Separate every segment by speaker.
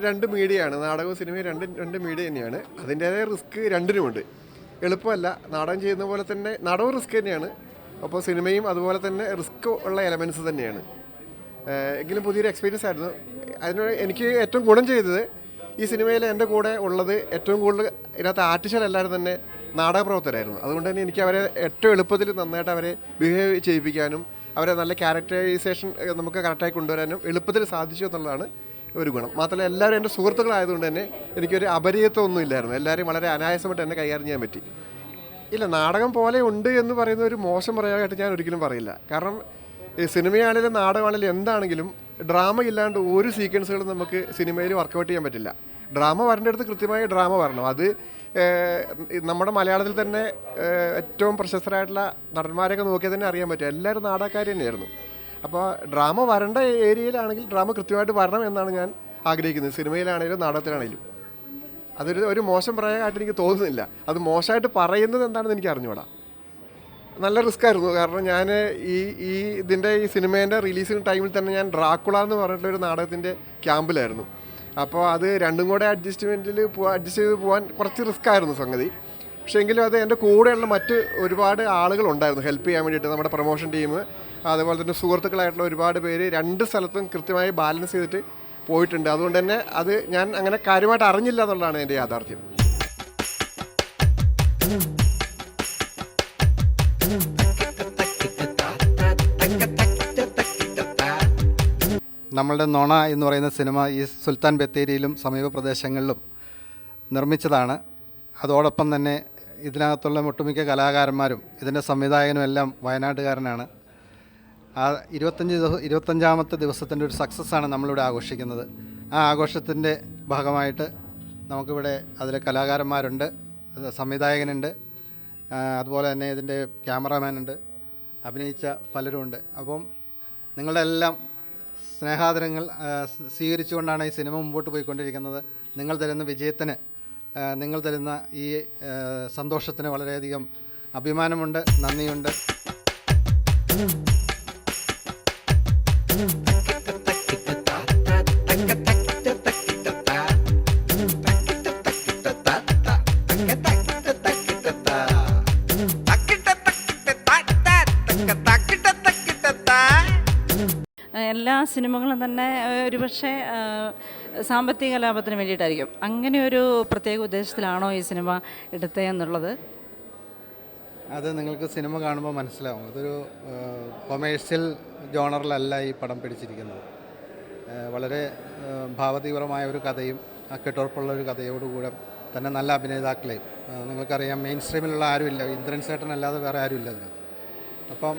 Speaker 1: രണ്ട് മീഡിയയാണ്, നാടകവും സിനിമയും രണ്ട് മീഡിയ തന്നെയാണ്. അതിൻ്റേതായ റിസ്ക് രണ്ടിനുമുണ്ട്. എളുപ്പമല്ല. നാടകം ചെയ്യുന്ന പോലെ തന്നെ നാടകവും റിസ്ക് തന്നെയാണ്, അപ്പോൾ സിനിമയും അതുപോലെ തന്നെ റിസ്ക് ഉള്ള എലമെൻറ്റ്സ് തന്നെയാണ്. എങ്കിലും പുതിയൊരു എക്സ്പീരിയൻസ് ആയിരുന്നു. അതിന് എനിക്ക് ഏറ്റവും ഗുണം ചെയ്തത് ഈ സിനിമയിൽ എൻ്റെ കൂടെ ഉള്ളത് ഏറ്റവും കൂടുതൽ ഇതിനകത്ത് ആർട്ടിസ്റ്റുകൾ എല്ലാവരും തന്നെ നാടകപ്രവർത്തകരായിരുന്നു. അതുകൊണ്ട് തന്നെ എനിക്ക് അവരെ ഏറ്റവും എളുപ്പത്തിൽ നന്നായിട്ട് അവരെ ബിഹേവ് ചെയ്യിപ്പിക്കാനും അവരെ നല്ല ക്യാരക്ടറൈസേഷൻ നമുക്ക് കറക്റ്റായി കൊണ്ടുവരാനും എളുപ്പത്തിൽ സാധിച്ചു എന്നുള്ളതാണ് ഒരു ഗുണം. മാത്രമല്ല എല്ലാവരും എൻ്റെ സുഹൃത്തുക്കളായതുകൊണ്ട് തന്നെ എനിക്കൊരു അപരിചിതത്വമൊന്നും ഇല്ലായിരുന്നു. എല്ലാവരും വളരെ അനായാസമായിട്ട് എന്നെ കൈകാര്യം ചെയ്യാൻ പറ്റി. ഇല്ല, നാടകം പോലെ ഉണ്ട് എന്ന് പറയുന്ന ഒരു മോശം പ്രയോഗമായിട്ട് ഞാൻ ഒരിക്കലും പറയില്ല. കാരണം ഈ സിനിമയാണെങ്കിലും നാടകമാണെങ്കിലും എന്താണെങ്കിലും ഡ്രാമ ഇല്ലാണ്ട് ഒരു സീക്വൻസുകളും നമുക്ക് സിനിമയിൽ വർക്കൗട്ട് ചെയ്യാൻ പറ്റില്ല. ഡ്രാമ വരേണ്ടടുത്ത് കൃത്യമായി ഡ്രാമ വരണം. അത് നമ്മുടെ മലയാളത്തിൽ തന്നെ ഏറ്റവും പ്രശസ്തരായിട്ടുള്ള നടന്മാരെയൊക്കെ നോക്കിയാൽ തന്നെ അറിയാൻ പറ്റും. എല്ലാവരും നാടകക്കാർ തന്നെയായിരുന്നു. അപ്പോൾ ഡ്രാമ വരേണ്ട ഏരിയയിലാണെങ്കിൽ ഡ്രാമ കൃത്യമായിട്ട് വരണം എന്നാണ് ഞാൻ ആഗ്രഹിക്കുന്നത്, സിനിമയിലാണെങ്കിലും നാടകത്തിലാണെങ്കിലും. ഒരു മോശം പ്രയോഗമായിട്ട് എനിക്ക് തോന്നുന്നില്ല. അത് മോശമായിട്ട് പറയുന്നത് എന്താണെന്ന് എനിക്ക് അറിഞ്ഞുകൂടാ. നല്ല റിസ്ക് ആയിരുന്നു. കാരണം ഞാൻ ഇതിൻ്റെ ഈ സിനിമേൻ്റെ റിലീസിങ് ടൈമിൽ തന്നെ ഞാൻ ഡ്രാക്കുള എന്ന് പറഞ്ഞിട്ടുള്ളൊരു നാടകത്തിൻ്റെ ക്യാമ്പിലായിരുന്നു. അപ്പോൾ അത് രണ്ടും കൂടെ അഡ്ജസ്റ്റ് ചെയ്ത് പോകാൻ കുറച്ച് റിസ്ക് ആയിരുന്നു സംഗതി. പക്ഷേ എങ്കിലും അത് എൻ്റെ കൂടെയുള്ള മറ്റ് ഒരുപാട് ആളുകളുണ്ടായിരുന്നു ഹെൽപ്പ് ചെയ്യാൻ വേണ്ടിയിട്ട്. നമ്മുടെ പ്രൊമോഷൻ ടീം, അതുപോലെ തന്നെ സുഹൃത്തുക്കളായിട്ടുള്ള ഒരുപാട് പേര് രണ്ട് സ്ഥലത്തും കൃത്യമായി ബാലൻസ് ചെയ്തിട്ട് പോയിട്ടുണ്ട്. അതുകൊണ്ട് തന്നെ അത് ഞാൻ അങ്ങനെ കാര്യമായിട്ട് അറിഞ്ഞില്ല എന്നുള്ളതാണ് എൻ്റെ യാഥാർത്ഥ്യം.
Speaker 2: നമ്മളുടെ നൊണ എന്ന് പറയുന്ന സിനിമ ഈ സുൽത്താൻ ബത്തേരിയിലും സമീപ പ്രദേശങ്ങളിലും നിർമ്മിച്ചതാണ്. അതോടൊപ്പം തന്നെ ഇതിനകത്തുള്ള ഒട്ടുമിക്ക കലാകാരന്മാരും ഇതിൻ്റെ സംവിധായകനും എല്ലാം വയനാട്ടുകാരനാണ്. ആ 25ാമത്തെ ദിവസത്തിൻ്റെ ഒരു സക്സസ്സാണ് നമ്മളിവിടെ ആഘോഷിക്കുന്നത്. ആ ആഘോഷത്തിൻ്റെ ഭാഗമായിട്ട് നമുക്കിവിടെ അതിലെ കലാകാരന്മാരുണ്ട്, സംവിധായകനുണ്ട്, അതുപോലെ തന്നെ ഇതിൻ്റെ ക്യാമറാമാനുണ്ട്, അഭിനയിച്ച പലരുമുണ്ട്. അപ്പം നിങ്ങളുടെ എല്ലാം സ്നേഹാദരങ്ങൾ സ്വീകരിച്ചുകൊണ്ടാണ് ഈ സിനിമ മുമ്പോട്ട് പോയിക്കൊണ്ടിരിക്കുന്നത്. നിങ്ങൾ തരുന്ന വിജയത്തിന്, നിങ്ങൾ തരുന്ന ഈ സന്തോഷത്തിന് വളരെയധികം അഭിമാനമുണ്ട്, നന്ദിയുണ്ട്.
Speaker 3: എല്ലാ സിനിമകളും തന്നെ ഒരുപക്ഷെ സാമ്പത്തിക ലാഭത്തിന് വേണ്ടിയിട്ടായിരിക്കും. അങ്ങനെ ഒരു പ്രത്യേക ഉദ്ദേശത്തിലാണോ ഈ സിനിമ എടുത്തതെന്നുള്ളത്
Speaker 2: അത് നിങ്ങൾക്ക് സിനിമ കാണുമ്പോൾ മനസ്സിലാവും. അതൊരു കൊമേഴ്സ്യൽ ജോണറിലല്ല ഈ പടം പിടിച്ചിരിക്കുന്നത്. വളരെ ഭാവതീവ്രമായ ഒരു കഥയും കെട്ടുറപ്പുള്ള ഒരു കഥയോടുകൂടെ തന്നെ നല്ല അഭിനേതാക്കളെയും, നിങ്ങൾക്കറിയാം മെയിൻ സ്ട്രീമിലുള്ള ആരുമില്ല, ഇന്ദ്രൻ ചേട്ടനല്ലാതെ വേറെ ആരുമില്ല അതിനകത്ത്. അപ്പം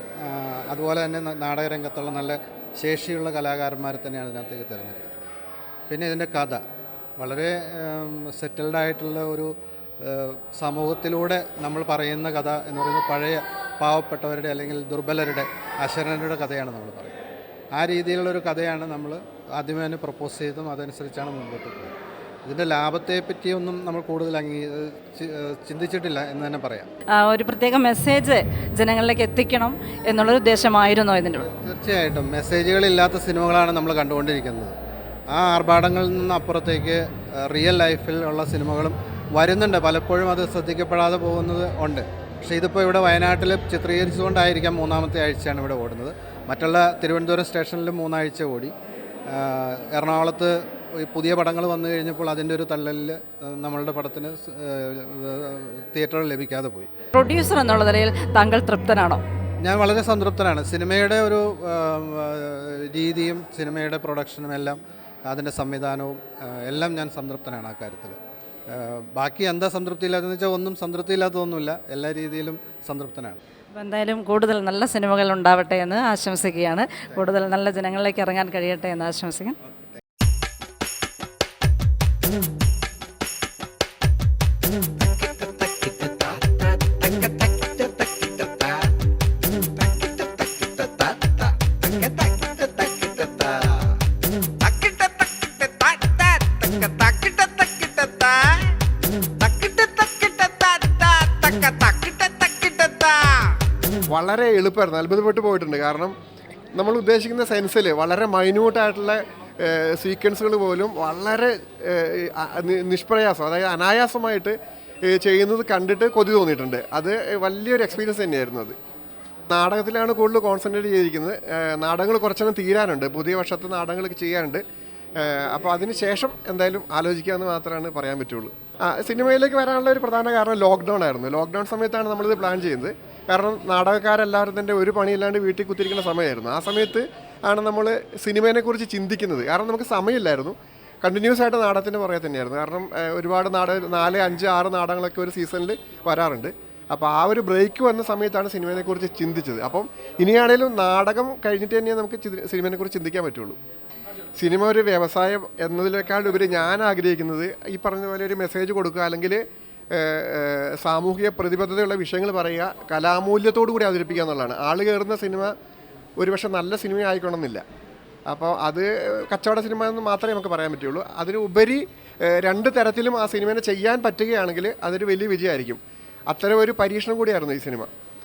Speaker 2: അതുപോലെ തന്നെ നാടകരംഗത്തുള്ള നല്ല ശേഷിയുള്ള കലാകാരന്മാരെ തന്നെയാണ് ഇതിനകത്തേക്ക് തിരഞ്ഞെടുത്തത്. പിന്നെ ഇതിൻ്റെ കഥ വളരെ സെറ്റിൽഡായിട്ടുള്ള ഒരു സമൂഹത്തിലൂടെ നമ്മൾ പറയുന്ന കഥ എന്ന് പറയുന്നത് പഴയ പാവപ്പെട്ടവരുടെ അല്ലെങ്കിൽ ദുർബലരുടെ, അശരണരുടെ കഥയാണ് നമ്മൾ പറയുന്നത്. ആ രീതിയിലുള്ളൊരു കഥയാണ് നമ്മൾ ആദ്യമേ തന്നെ പ്രപ്പോസ് ചെയ്തും അതനുസരിച്ചാണ് മുമ്പോട്ട് പോയത്. ഇതിൻ്റെ ലാഭത്തെപ്പറ്റിയൊന്നും നമ്മൾ കൂടുതൽ ചിന്തിച്ചിട്ടില്ല എന്ന് തന്നെ പറയാം.
Speaker 3: ഒരു പ്രത്യേക മെസ്സേജ് ജനങ്ങളിലേക്ക് എത്തിക്കണം എന്നുള്ളൊരു ഉദ്ദേശമായിരുന്നോ ഇതിൻ്റെ?
Speaker 2: തീർച്ചയായിട്ടും മെസ്സേജുകളില്ലാത്ത സിനിമകളാണ് നമ്മൾ കണ്ടുകൊണ്ടിരിക്കുന്നത്. ആ ആർഭാടങ്ങളിൽ നിന്ന് അപ്പുറത്തേക്ക് റിയൽ ലൈഫിൽ ഉള്ള സിനിമകളും വരുന്നുണ്ട്. പലപ്പോഴും അത് ശ്രദ്ധിക്കപ്പെടാതെ പോകുന്നത് ഉണ്ട്. പക്ഷേ ഇതിപ്പോൾ ഇവിടെ വയനാട്ടിൽ ചിത്രീകരിച്ചുകൊണ്ടായിരിക്കാം 3ാമത്തെ ആഴ്ചയാണ് ഇവിടെ ഓടുന്നത്. മറ്റുള്ള തിരുവനന്തപുരം സ്റ്റേഷനിലും 3 ആഴ്ച ഓടി. എറണാകുളത്ത് പുതിയ പടങ്ങൾ വന്നു കഴിഞ്ഞപ്പോൾ അതിൻ്റെ ഒരു തള്ളലിൽ നമ്മളുടെ പടത്തിന് തിയേറ്ററുകൾ ലഭിക്കാതെ പോയി.
Speaker 3: പ്രൊഡ്യൂസർ എന്നുള്ള നിലയിൽ താങ്കൾ തൃപ്തനാണോ?
Speaker 2: ഞാൻ വളരെ സംതൃപ്തനാണ്. സിനിമയുടെ ഒരു രീതിയും സിനിമയുടെ പ്രൊഡക്ഷനും എല്ലാം, അതിൻ്റെ സംവിധാനവും എല്ലാം ഞാൻ സംതൃപ്തനാണ് ആ കാര്യത്തിൽ. ബാക്കി എന്താ സംതൃപ്തിയില്ലാത്തതെന്ന് വെച്ചാൽ ഒന്നും സംതൃപ്തിയില്ലാത്തതൊന്നുമില്ല, എല്ലാ രീതിയിലും സംതൃപ്തനാണ്.
Speaker 3: അപ്പോൾ എന്തായാലും കൂടുതൽ നല്ല സിനിമകൾ ഉണ്ടാവട്ടെ എന്ന് ആശംസിക്കുകയാണ്. കൂടുതൽ നല്ല ജനങ്ങളിലേക്ക് ഇറങ്ങാൻ കഴിയട്ടെ എന്ന് ആശംസിക്കാം.
Speaker 1: വളരെ എളുപ്പമായിരുന്നു, അത്ഭുതപ്പെട്ട് പോയിട്ടുണ്ട്. കാരണം നമ്മൾ ഉദ്ദേശിക്കുന്ന സെൻസിൽ വളരെ മൈന്യൂട്ടായിട്ടുള്ള സീക്വൻസുകൾ പോലും വളരെ നിഷ്പ്രയാസം, അതായത് അനായാസമായിട്ട് ചെയ്യുന്നത് കണ്ടിട്ട് കൊതി തോന്നിയിട്ടുണ്ട്. അത് വലിയൊരു എക്സ്പീരിയൻസ് തന്നെയായിരുന്നു. അത് നാടകത്തിലാണ് കൂടുതൽ കോൺസെൻട്രേറ്റ് ചെയ്തിരിക്കുന്നത്. നാടകങ്ങൾ കുറച്ചെണ്ണം തീരാനുണ്ട്, പുതിയ വർഷത്തെ നാടകങ്ങളൊക്കെ ചെയ്യാനുണ്ട്. അപ്പോൾ അതിന് ശേഷം എന്തായാലും ആലോചിക്കാമെന്ന് മാത്രമാണ് പറയാൻ പറ്റുള്ളൂ. സിനിമയിലേക്ക് വരാനുള്ള ഒരു പ്രധാന കാരണം ലോക്ക്ഡൗൺ ആയിരുന്നു. ലോക്ക്ഡൗൺ സമയത്താണ് നമ്മളിത് പ്ലാൻ ചെയ്യുന്നത്. കാരണം നാടകക്കാരെല്ലാവരും തന്നെ ഒരു പണിയില്ലാണ്ട് വീട്ടിൽ കുത്തിരിക്കുന്ന സമയമായിരുന്നു. ആ സമയത്ത് ആണ് നമ്മൾ സിനിമേനെക്കുറിച്ച് ചിന്തിക്കുന്നത്. കാരണം നമുക്ക് സമയമില്ലായിരുന്നു. കണ്ടിന്യൂസ് ആയിട്ട് നാടകത്തിൻ്റെ പുറകെ തന്നെയായിരുന്നു. കാരണം ഒരുപാട് 4, 5, 6 നാടകങ്ങളൊക്കെ ഒരു സീസണിൽ വരാറുണ്ട്. അപ്പോൾ ആ ഒരു ബ്രേക്ക് വന്ന സമയത്താണ് സിനിമയെക്കുറിച്ച് ചിന്തിച്ചത്. അപ്പം ഇനിയാണേലും നാടകം കഴിഞ്ഞിട്ട് തന്നെ നമുക്ക് സിനിമയെക്കുറിച്ച് ചിന്തിക്കാൻ പറ്റുള്ളൂ. സിനിമ ഒരു വ്യവസായം എന്നതിനേക്കാൾ ഉപരി ഞാൻ ആഗ്രഹിക്കുന്നത് ഈ പറഞ്ഞ പോലെ ഒരു മെസ്സേജ് കൊടുക്കുക, അല്ലെങ്കിൽ സാമൂഹിക പ്രതിബദ്ധതയുള്ള വിഷയങ്ങൾ പറയുക, കലാമൂല്യത്തോടു കൂടി അവതരിപ്പിക്കുക എന്നുള്ളതാണ്. ആൾ കയറുന്ന സിനിമ ഒരുപക്ഷെ നല്ല സിനിമ ആയിക്കൊള്ളുന്നില്ല. അപ്പോൾ അത് കച്ചവട സിനിമ എന്ന് മാത്രമേ നമുക്ക് പറയാൻ പറ്റുള്ളൂ. അതിനുപരി 2 തരത്തിലും ആ സിനിമേനെ ചെയ്യാൻ പറ്റുകയാണെങ്കിൽ അതൊരു വലിയ വിജയമായിരിക്കും. അത്തരം ഒരു പരീക്ഷണം കൂടിയായിരുന്നു ഈ സിനിമ.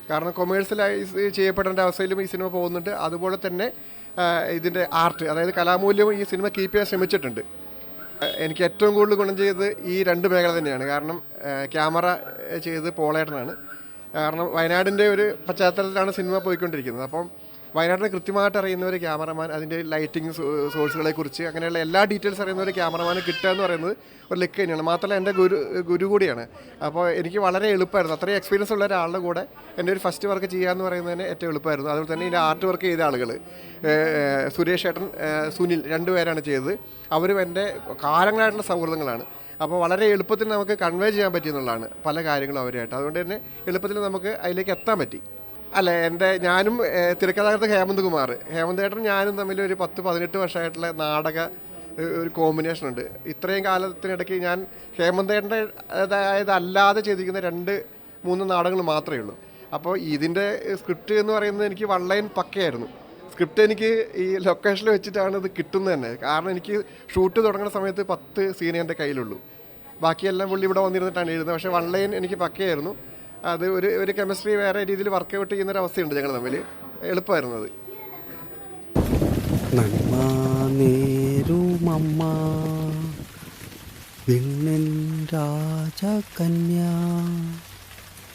Speaker 1: കാരണം കൊമേഴ്സ്യലൈസ് ചെയ്യപ്പെടേണ്ട അവസ്ഥയിലും ഈ സിനിമ പോകുന്നുണ്ട്. അതുപോലെ തന്നെ ഇതിൻ്റെ ആർട്ട്, അതായത് കലാമൂല്യവും ഈ സിനിമ കീപ്പ് ചെയ്യാൻ ശ്രമിച്ചിട്ടുണ്ട്. എനിക്ക് ഏറ്റവും കൂടുതൽ ഗുണം ചെയ്തത് ഈ 2 മേഖല തന്നെയാണ്. കാരണം ക്യാമറ ചെയ്തത് പോളേട്ടനാണ്. കാരണം വയനാടിൻ്റെ ഒരു പശ്ചാത്തലത്തിലാണ് സിനിമ പോയിക്കൊണ്ടിരിക്കുന്നത്. അപ്പം വയനാടിനെ കൃത്യമായിട്ട് അറിയുന്ന ഒരു ക്യാമറമാൻ, അതിൻ്റെ ലൈറ്റിംഗ് സോഴ്സുകളെക്കുറിച്ച് അങ്ങനെയുള്ള എല്ലാ ഡീറ്റെയിൽസ് അറിയുന്ന ഒരു ക്യാമറമാനെ കിട്ടുക എന്ന് പറയുന്നത് ഒരു ലക്ക് തന്നെയാണ്. മാത്രമല്ല എൻ്റെ ഗുരു കൂടിയാണ്. അപ്പോൾ എനിക്ക് വളരെ എളുപ്പമായിരുന്നു. അത്രയും എക്സ്പീരിയൻസ് ഉള്ള ഒരാളുടെ കൂടെ എൻ്റെ ഒരു ഫസ്റ്റ് വർക്ക് ചെയ്യാമെന്ന് പറയുന്നതിന് ഏറ്റവും എളുപ്പമായിരുന്നു. അതുപോലെ തന്നെ ഇതിൻ്റെ ആർട്ട് വർക്ക് ചെയ്ത ആളുകൾ സുരേഷ് ഏട്ടൻ, സുനിൽ, 2 പേരാണ് ചെയ്തത്. അവരും എൻ്റെ കാലങ്ങളായിട്ടുള്ള സൗഹൃദങ്ങളാണ്. അപ്പോൾ വളരെ എളുപ്പത്തിൽ നമുക്ക് കൺവേ ചെയ്യാൻ പറ്റിയെന്നുള്ളതാണ് പല കാര്യങ്ങളും അവരുമായിട്ട്. അതുകൊണ്ട് തന്നെ എളുപ്പത്തിൽ നമുക്ക് അതിലേക്ക് എത്താൻ പറ്റി. അല്ല, ഞാനും തിരക്കഥാകൃത്ത് ഹേമന്ത് കുമാർ, ഹേമന്തേട്ടനും ഞാനും തമ്മിൽ ഒരു 10-18 വർഷമായിട്ടുള്ള നാടക ഒരു കോമ്പിനേഷൻ ഉണ്ട്. ഇത്രയും കാലത്തിനിടയ്ക്ക് ഞാൻ ഹേമന്തേട്ടൻ്റെ അല്ലാതെ ചെയ്തിരിക്കുന്ന 2-3 നാടകങ്ങൾ മാത്രമേ ഉള്ളൂ. അപ്പോൾ ഇതിൻ്റെ സ്ക്രിപ്റ്റ് എന്ന് പറയുന്നത് എനിക്ക് വൺലൈൻ പക്കയായിരുന്നു. സ്ക്രിപ്റ്റ് എനിക്ക് ഈ ലൊക്കേഷനിൽ വെച്ചിട്ടാണ് ഇത് കിട്ടുന്നത് തന്നെ. കാരണം എനിക്ക് ഷൂട്ട് തുടങ്ങുന്ന സമയത്ത് 10 സീനേ എൻ്റെ കയ്യിലുള്ളൂ. ബാക്കിയെല്ലാം പുള്ളി ഇവിടെ വന്നിരുന്നിട്ടാണ് എഴുതുന്നത്. പക്ഷേ വൺലൈൻ എനിക്ക് പക്കയായിരുന്നു. അത് ഒരു കെമിസ്ട്രി വേറെ രീതിയിൽ വർക്കൗട്ട് ചെയ്യുന്നൊരവസ്ഥയുണ്ട് ഞങ്ങൾ തമ്മിൽ. എളുപ്പമായിരുന്നു അത്.
Speaker 4: നന്മ നേരുമമ്മ വിണ്ണിൻ രാജകന്യ